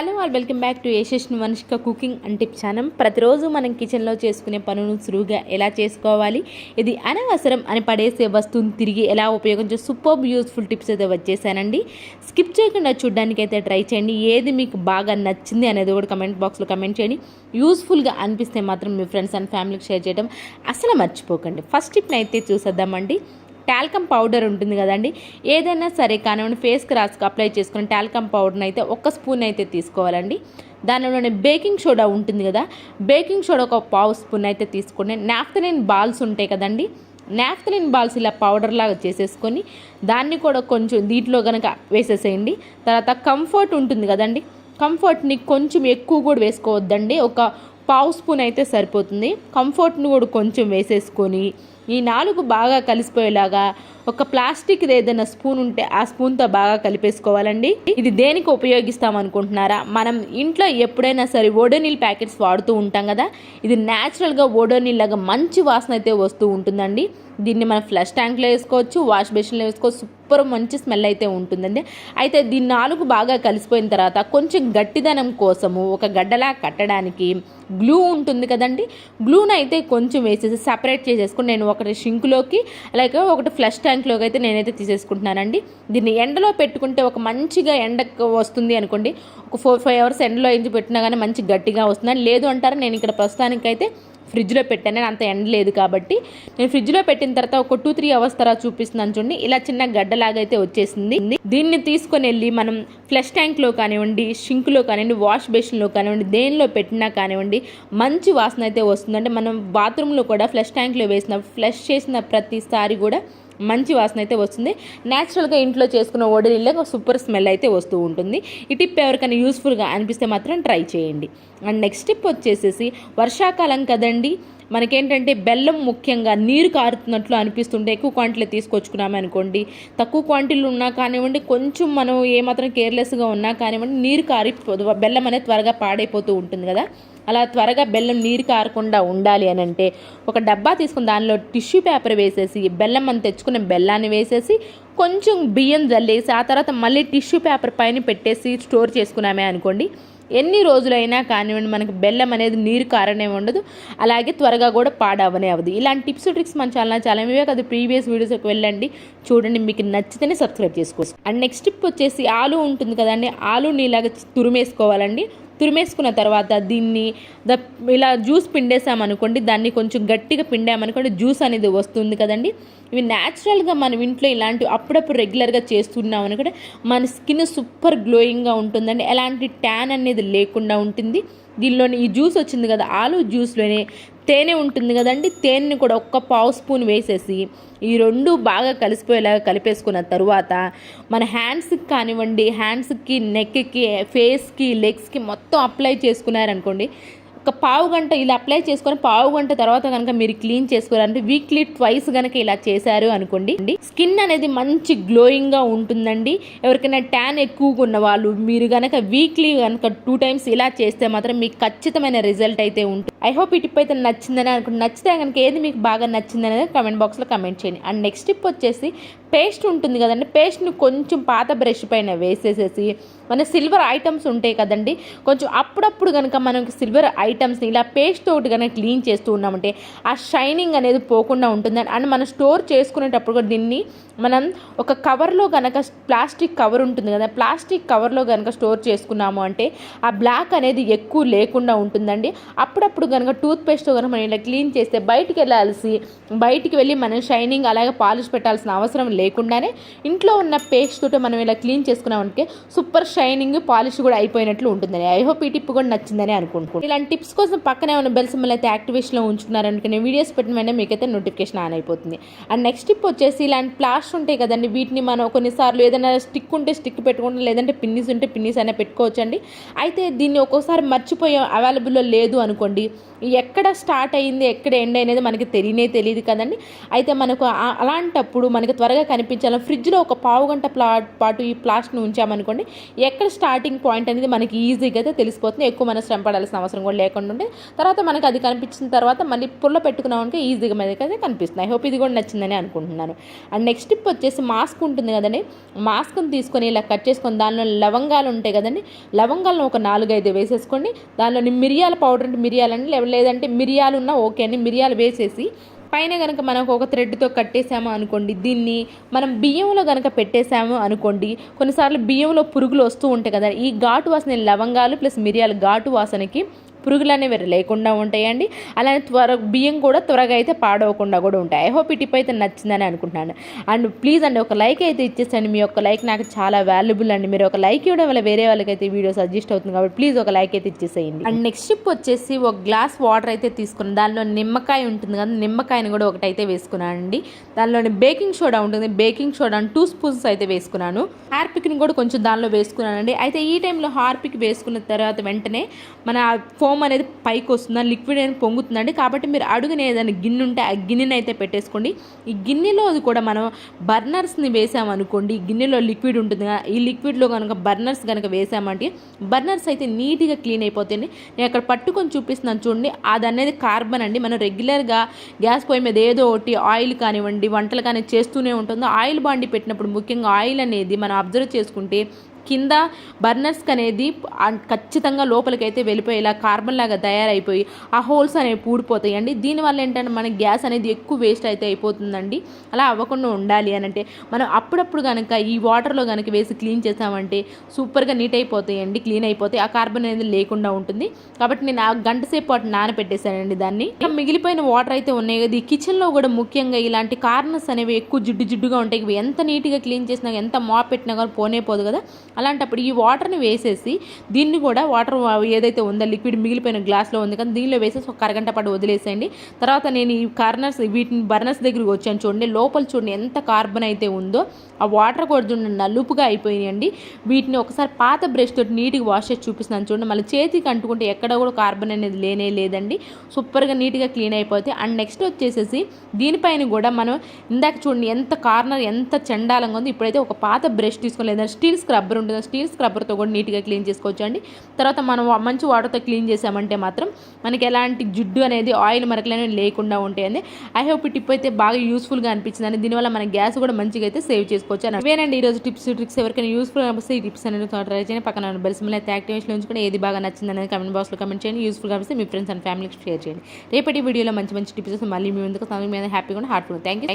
Hello all welcome back to Yashas Manishka cooking and tip channel. ప్రతిరోజు మనం కిచెన్లో చేసుకునే పనులను సులువుగా ఎలా చేసుకోవాలి, ఇది అనవసరం అని పడేసే వస్తువుని తిరిగి ఎలా ఉపయోగించే సూపర్ యూస్ఫుల్ టిప్స్ అయితే వచ్చేసానండి. స్కిప్ చేయకుండా చూడడానికి అయితే ట్రై చేయండి. ఏది మీకు బాగా నచ్చింది అనేది కూడా కమెంట్ బాక్స్లో కమెంట్ చేయండి. యూస్ఫుల్గా అనిపిస్తే మాత్రం మీ ఫ్రెండ్స్ అండ్ ఫ్యామిలీకి షేర్ చేయడం అసలు మర్చిపోకండి. ఫస్ట్ టిప్ని అయితే చూసేద్దామండి. టాల్కమ్ పౌడర్ ఉంటుంది కదండి, ఏదైనా సరే కానివ్వండి ఫేస్కి రాసుకు అప్లై చేసుకుని టాల్కమ్ పౌడర్ని అయితే 1 స్పూన్ అయితే తీసుకోవాలండి. దానిలోనే బేకింగ్ సోడా ఉంటుంది కదా, బేకింగ్ సోడా 1/2 స్పూన్ అయితే తీసుకోండి. నాఫ్థలిన్ బాల్స్ ఉంటాయి కదండి, నాఫ్థలిన్ బాల్స్ ఇలా పౌడర్ లాగా చేసేసుకొని దాన్ని కూడా కొంచెం దీంట్లో కనుక వేసేసేయండి. తర్వాత కంఫర్ట్ ఉంటుంది కదండి, కంఫర్ట్ని కొంచెం ఎక్కువ కూడా వేసుకోవద్దండి, 1/2 స్పూన్ అయితే సరిపోతుంది. కంఫర్ట్ని కూడా కొంచెం వేసేసుకొని ఈ 4 బాగా కలిసిపోయేలాగా ఒక ప్లాస్టిక్ ఏదైనా స్పూన్ ఉంటే ఆ స్పూన్తో బాగా కలిపేసుకోవాలండి. ఇది దేనికి ఉపయోగిస్తాం అనుకుంటున్నారా? మనం ఇంట్లో ఎప్పుడైనా సరే ఓడోనిల్ ప్యాకెట్స్ వాడుతూ ఉంటాం కదా, ఇది న్యాచురల్గా ఓడోనిల్ లాగా మంచి వాసన అయితే వస్తూ ఉంటుందండి. దీన్ని మనం ఫ్లష్ ట్యాంక్లో వేసుకోవచ్చు, వాష్ బేసిన్లో వేసుకోవచ్చు, సూపర్ మంచి స్మెల్ అయితే ఉంటుందండి. అయితే దీన్ని 4 బాగా కలిసిపోయిన తర్వాత కొంచెం గట్టిదనం కోసము ఒక గడ్డలా కట్టడానికి గ్లూ ఉంటుంది కదండి, గ్లూని అయితే కొంచెం వేసేసి సపరేట్ చేసేసుకుని నేను ఒకటి షింక్లోకి అలాగే ఒకటి ఫ్లష్ ట్యాంక్లోకి అయితే నేనైతే తీసేసుకుంటున్నానండి. దీన్ని ఎండలో పెట్టుకుంటే ఒక మంచిగా ఎండకు వస్తుంది అనుకోండి, ఒక 4-5 అవర్స్ ఎండలో ఎంచి పెట్టినా కానీ మంచి గట్టిగా వస్తుందని. లేదు అంటారా, నేను ఇక్కడ ప్రస్తుతానికైతే ఫ్రిడ్జ్లో పెట్టాను, అంత ఎండ లేదు కాబట్టి. నేను ఫ్రిడ్జ్లో పెట్టిన తర్వాత ఒక 2-3 అవర్స్ తర్వాత చూపిస్తున్నాను చూడండి, ఇలా చిన్న గడ్డలాగా అయితే వచ్చేసింది. దీన్ని తీసుకొని వెళ్ళి మనం ఫ్లష్ ట్యాంక్లో కానివ్వండి, షింక్లో కానివ్వండి, వాష్ బేసిన్లో కానివ్వండి, దేనిలో పెట్టినా కానివ్వండి మంచి వాసన అయితే వస్తుందంటే మనం బాత్రూంలో కూడా ఫ్లష్ ట్యాంక్లో ఫ్లష్ చేసిన ప్రతిసారి కూడా మంచి వాసన అయితే వస్తుంది. న్యాచురల్గా ఇంట్లో చేసుకున్న ఓడలిలో సూపర్ స్మెల్ అయితే వస్తూ ఉంటుంది. ఈ టిప్ ఎవరికైనా యూస్ఫుల్గా అనిపిస్తే మాత్రం ట్రై చేయండి. అండ్ నెక్స్ట్ టిప్ వచ్చేసేసి, వర్షాకాలం కదండి, మనకేంటంటే బెల్లం ముఖ్యంగా నీరు కారుతున్నట్లు అనిపిస్తుంటే ఎక్కువ క్వాంటిటీలో తీసుకొచ్చుకున్నాము అనుకోండి, తక్కువ క్వాంటిటీలు ఉన్నా కానివ్వండి, కొంచెం మనం ఏమాత్రం కేర్లెస్గా ఉన్నా కానివ్వండి నీరు కారిపోదు, బెల్లం అనేది త్వరగా పాడైపోతూ ఉంటుంది కదా. అలా త్వరగా బెల్లం నీరు కారకుండా ఉండాలి అని అంటే ఒక డబ్బా తీసుకుని దానిలో టిష్యూ పేపర్ వేసేసి బెల్లం అని తెచ్చుకున్న బెల్లాన్ని వేసేసి కొంచెం బియ్యం జల్లేసి ఆ తర్వాత మళ్ళీ టిష్యూ పేపర్ పైన పెట్టేసి స్టోర్ చేసుకున్నామే అనుకోండి, ఎన్ని రోజులైనా కానివ్వండి మనకి బెల్లం అనేది నీరు కారనే ఉండదు, అలాగే త్వరగా కూడా పాడవనే అవ్వదు. ఇలాంటి టిప్స్ ట్రిక్స్ మన ఛానల్ చాలా ఇవే కదా, ప్రీవియస్ వీడియోస్కి వెళ్ళండి చూడండి, మీకు నచ్చితేనే సబ్స్క్రైబ్ చేసుకోవచ్చు. అండ్ నెక్స్ట్ టిప్ వచ్చేసి ఆలు ఉంటుంది కదండి, ఆలుని ఇలాగ తురిమేసుకోవాలండి. తురిమేసుకున్న తర్వాత దీన్ని ఇలా జ్యూస్ పిండేసామనుకోండి, దాన్ని కొంచెం గట్టిగా పిండామనుకోండి జ్యూస్ అనేది వస్తుంది కదండి. ఇవి న్యాచురల్గా మనం ఇంట్లో ఇలాంటివి అప్పుడప్పుడు రెగ్యులర్గా చేస్తున్నాం అనుకుంటే మన స్కిన్ సూపర్ గ్లోయింగ్గా ఉంటుందండి, ఎలాంటి ట్యాన్ అనేది లేకుండా ఉంటుంది. దీనిలోని ఈ జ్యూస్ వచ్చింది కదా, ఆలు జ్యూస్లోనే తేనె ఉంటుంది కదండి, తేనెని కూడా 1/2 స్పూన్ వేసేసి ఈ 2 బాగా కలిసిపోయేలాగా కలిపేసుకున్న తర్వాత మన హ్యాండ్స్కి కానివ్వండి, హ్యాండ్స్కి, నెక్కి, ఫేస్కి, లెగ్స్కి మొత్తం అప్లై చేసుకున్నారనుకోండి, ఒక 1/2 గంట ఇలా అప్లై చేసుకొని 1/2 గంట తర్వాత కనుక మీరు క్లీన్ చేసుకోవాలంటే వీక్లీ 2 కనుక ఇలా చేశారు అనుకోండి, స్కిన్ అనేది మంచి గ్లోయింగ్గా ఉంటుందండి. ఎవరికైనా ట్యాన్ ఎక్కువగా ఉన్న వాళ్ళు మీరు కనుక వీక్లీ కనుక 2 టైమ్స్ ఇలా చేస్తే మాత్రం మీకు ఖచ్చితమైన రిజల్ట్ అయితే ఉంటుంది. ఐ హోప్ ఈ టిప్ అయితే నచ్చిందని అనుకుంటే, నచ్చితే కనుక ఏది మీకు బాగా నచ్చిందనేది కమెంట్ బాక్స్లో కమెంట్ చేయండి. అండ్ నెక్స్ట్ టిప్ వచ్చేసి పేస్ట్ ఉంటుంది కదండి, పేస్ట్ని కొంచెం పాత బ్రష్ పైన వేసేసేసి మన సిల్వర్ ఐటమ్స్ ఉంటాయి కదండి, కొంచెం అప్పుడప్పుడు కనుక మనకి సిల్వర్ ఐటమ్స్ని ఇలా పేస్ట్ తోటి కనుక క్లీన్ చేస్తూ ఉన్నామంటే ఆ షైనింగ్ అనేది పోకుండా ఉంటుందండి. అండ్ మనం స్టోర్ చేసుకునేటప్పుడు కూడా దీన్ని మనం ఒక కవర్లో కనుక, ప్లాస్టిక్ కవర్ ఉంటుంది కదా, ప్లాస్టిక్ కవర్లో కనుక స్టోర్ చేసుకున్నాము అంటే ఆ బ్లాక్ అనేది ఎక్కువ లేకుండా ఉంటుందండి. అప్పుడప్పుడు కనుక టూత్ పేస్ట్ కనుక మనం ఇలా క్లీన్ చేస్తే బయటికి వెళ్ళి మనం షైనింగ్ అలాగే పాలిష్ పెట్టాల్సిన అవసరం లేకుండానే ఇంట్లో ఉన్న పేస్ట్ తోటి మనం ఇలా క్లీన్ చేసుకున్నామంటే సూపర్ షైనింగ్ పాలిష్ కూడా అయిపోయినట్లు ఉంటుందని. ఐ హోప్ ఈ టిప్ కూడా నచ్చిందని అనుకుంటున్నాను. ఇలాంటి టిప్స్ కోసం పక్కనే ఉన్న బెల్ సింబల్ అయితే యాక్టివేషన్లో ఉంచుకున్నారనుకునే వీడియోస్ పెట్టిన వెంటనే మీకైతే నోటిఫికేషన్ ఆన్ అయిపోతుంది. అండ్ నెక్స్ట్ టిప్ వచ్చేసి, ఇలాంటి ప్లాస్టర్ ఉంటాయి కదండి, వీటిని మనం కొన్నిసార్లు ఏదైనా స్టిక్ ఉంటే స్టిక్ పెట్టుకుంటాం, లేదంటే పిన్నిస్ ఉంటే పిన్నిస్ అయినా పెట్టుకోవచ్చండి. అయితే దీన్ని ఒక్కోసారి మర్చిపోయాం, అవైలబుల్లో లేదు అనుకోండి, ఎక్కడ స్టార్ట్ అయింది ఎక్కడ ఎండ్ అనేది మనకి తెలియదు కదండి. అయితే మనకు అలాంటప్పుడు మనకి త్వరగా కనిపించాలి ఫ్రిడ్జ్లో ఒక పావు గంట పాటు ఈ ప్లాస్టిక్ని ఉంచామనుకోండి, ఎక్కడ స్టార్టింగ్ పాయింట్ అనేది మనకి ఈజీగా అయితే తెలిసిపోతుంది. ఎక్కువ మనం శ్రమ పడాల్సిన అవసరం కూడా లేకుండా ఉంటే తర్వాత మనకి అది కనిపించిన తర్వాత మళ్ళీ పుల్ల పెట్టుకున్నామనుకో ఈజీగా మనకైతే కనిపిస్తుంది. ఐ హోప్ ఇది కూడా నచ్చిందని అనుకుంటున్నాను. అండ్ నెక్స్ట్ టిప్ వచ్చేసి మాస్క్ ఉంటుంది కదండి, మాస్క్ని తీసుకొని ఇలా కట్ చేసుకొని దానిలో లవంగాలు ఉంటాయి కదండి, లవంగాలను ఒక 4-5 వేసేసుకోండి. దానిలోని మిరియాల పౌడర్ అంటే మిరియాలని లేదంటే మిరియాలు ఉన్నా ఓకే అండి, మిరియాలు వేసేసి పైన కనుక మనకు ఒక థ్రెడ్తో కట్టేసాము అనుకోండి, దీన్ని మనం బియ్యంలో కనుక పెట్టేసాము అనుకోండి, కొన్నిసార్లు బియ్యంలో పురుగులు వస్తూ ఉంటాయి కదా, ఈ ఘాటు వాసన లవంగాలు ప్లస్ మిరియాలు ఘాటు వాసనకి పురుగులు అనేవి లేకుండా ఉంటాయండి. అలానే బియ్యం కూడా త్వరగా అయితే పాడవకుండా కూడా ఉంటాయి. ఐ హోప్ ఈ టిప్ అయితే నచ్చిందని అనుకుంటున్నాను. అండ్ ప్లీజ్ అండి ఒక లైక్ అయితే ఇచ్చేసండి, మీ యొక్క లైక్ నాకు చాలా వాల్యుబుల్ అండి. మీరు ఒక లైక్ ఇవ్వడం వల్ల వేరే వాళ్ళకైతే వీడియో సజెస్ట్ అవుతుంది కాబట్టి ప్లీజ్ ఒక లైక్ అయితే ఇచ్చేసేయండి. అండ్ నెక్స్ట్ టిప్ వచ్చేసి ఒక గ్లాస్ వాటర్ అయితే తీసుకున్నాను, దానిలో నిమ్మకాయ ఉంటుంది కదా, నిమ్మకాయని కూడా ఒకటైతే వేసుకున్నానండి. దానిలోని బేకింగ్ సోడా ఉంటుంది, బేకింగ్ సోడా 2 స్పూన్స్ అయితే వేసుకున్నాను. హార్పిక్ని కూడా కొంచెం దానిలో వేసుకున్నానండి. అయితే ఈ టైంలో హార్పిక్ వేసుకున్న తర్వాత వెంటనే మన ఫోమ్ అనేది పైకి వస్తుంది, లిక్విడ్ అనేది పొంగుతుందండి. కాబట్టి మీరు అడుగునే ఏదైనా గిన్నె ఉంటే ఆ గిన్నెని అయితే పెట్టేసుకోండి. ఈ గిన్నెలో అది కూడా మనం బర్నర్స్ని వేసామనుకోండి, ఈ గిన్నెలో లిక్విడ్ ఉంటుంది కదా, ఈ లిక్విడ్లో కనుక బర్నర్స్ కనుక వేసామంటే బర్నర్స్ అయితే నీట్గా క్లీన్ అయిపోతాయండి. నేను అక్కడ పట్టుకొని చూపిస్తున్నాను చూడండి, అది అనేది కార్బన్ అండి. మనం రెగ్యులర్గా గ్యాస్ పొయ్యి మీద ఏదో ఒకటి ఆయిల్ కానివ్వండి వంటలు కానీ చేస్తూనే ఉంటుందో, ఆయిల్ బాండి పెట్టినప్పుడు ముఖ్యంగా ఆయిల్ అనేది మనం అబ్జర్వ్ చేసుకుంటే కింద బర్నర్స్కి అనేది ఖచ్చితంగా లోపలికైతే వెళ్ళిపోయి ఇలా కార్బన్ లాగా తయారైపోయి ఆ హోల్స్ అనేవి పూడిపోతాయండి. దీనివల్ల ఏంటంటే మనకి గ్యాస్ అనేది ఎక్కువ వేస్ట్ అయితే అయిపోతుందండి. అలా అవ్వకుండా ఉండాలి అని అంటే మనం అప్పుడప్పుడు కనుక ఈ వాటర్లో కనుక వేసి క్లీన్ చేసామంటే సూపర్గా నీట్ అయిపోతాయండి, క్లీన్ అయిపోతాయి, ఆ కార్బన్ అనేది లేకుండా ఉంటుంది. కాబట్టి నేను ఆ గంట సేపు పాటు నానబెట్టేశానండి దాన్ని. మిగిలిపోయిన వాటర్ అయితే ఉన్నాయి కదా, ఈ కిచెన్లో కూడా ముఖ్యంగా ఇలాంటి కార్నర్స్ అనేవి ఎక్కువ జిడ్డుగా ఉంటాయి. ఇవి ఎంత నీట్గా క్లీన్ చేసినా ఎంత మాప్ పెట్టినా కానీ పోనే పోదు కదా, అలాంటప్పుడు ఈ వాటర్ని వేసేసి దీన్ని కూడా వాటర్ ఏదైతే ఉందో లిక్విడ్ మిగిలిపోయిన గ్లాస్లో ఉంది కానీ దీనిలో వేసేసి ఒక అరగంట పాటు వదిలేసేయండి. తర్వాత నేను ఈ కార్నర్స్ వీటిని బర్నర్స్ దగ్గరికి వచ్చాను చూడండి, లోపల చూడండి ఎంత కార్బన్ అయితే ఉందో, ఆ వాటర్ కూడా చూడండి నలుపుగా అయిపోయినాయండి. వీటిని ఒకసారి పాత బ్రష్ తోటి నీట్గా వాష్ చేసి చూపిస్తున్నాను చూడండి, మళ్ళీ చేతికి అంటుకుంటే ఎక్కడ కూడా కార్బన్ అనేది లేదండి. సూపర్గా నీట్గా క్లీన్ అయిపోతాయి. అండ్ నెక్స్ట్ వచ్చేసేసి దీనిపైన కూడా మనం ఇందాక చూడండి ఎంత కార్నర్ ఎంత చండాలంగా ఉంది. ఇప్పుడైతే ఒక పాత బ్రష్ తీసుకొని లేదంటే స్టీల్ స్క్రబ్బర్ ఉంటుంది, స్టీల్ స్క్రబ్బర్తో కూడా నీట్గా క్లీన్ చేసుకోవచ్చు అండి. తర్వాత మనం మంచి వాటర్తో క్లీన్ చేసామంటే మాత్రం మనకి ఎలాంటి జిడ్డు అనేది ఆయిల్ మరకలు అనేవి లేకుండా ఉంటాయండి. ఐ హోప్ ఈ టిప్ అయితే బాగా యూస్ఫుల్గా అనిపించింది. దీనివల్ల మన గ్యాస్ కూడా మంచిగా అయితే సేవ్ చేసుకోవచ్చు అని. ఇవేనండి ఈరోజు టిప్స్ ట్రిక్స్. ఎవరికైనా యూస్ఫుల్ అనిపిస్తే ఈ టిప్స్ అనేది ట్రై చేయండి. పక్కన బెల్ సింబల్ అయితే యాక్టివేషన్ ఉంచుకొని ఏది బాగా నచ్చింది అనేది కామెంట్ బాక్స్లో కామెంట్ చేయండి. యూస్ఫుల్గా అనిపిస్తే మీ ఫ్రెండ్స్ అండ్ ఫ్యామిలీకి షేర్ చేయండి. రేపటి వీడియోలో మంచి టిప్స్ మళ్ళీ మీ ముందుకు హ్యాపీగా హార్ట్ఫుల్. Thank you.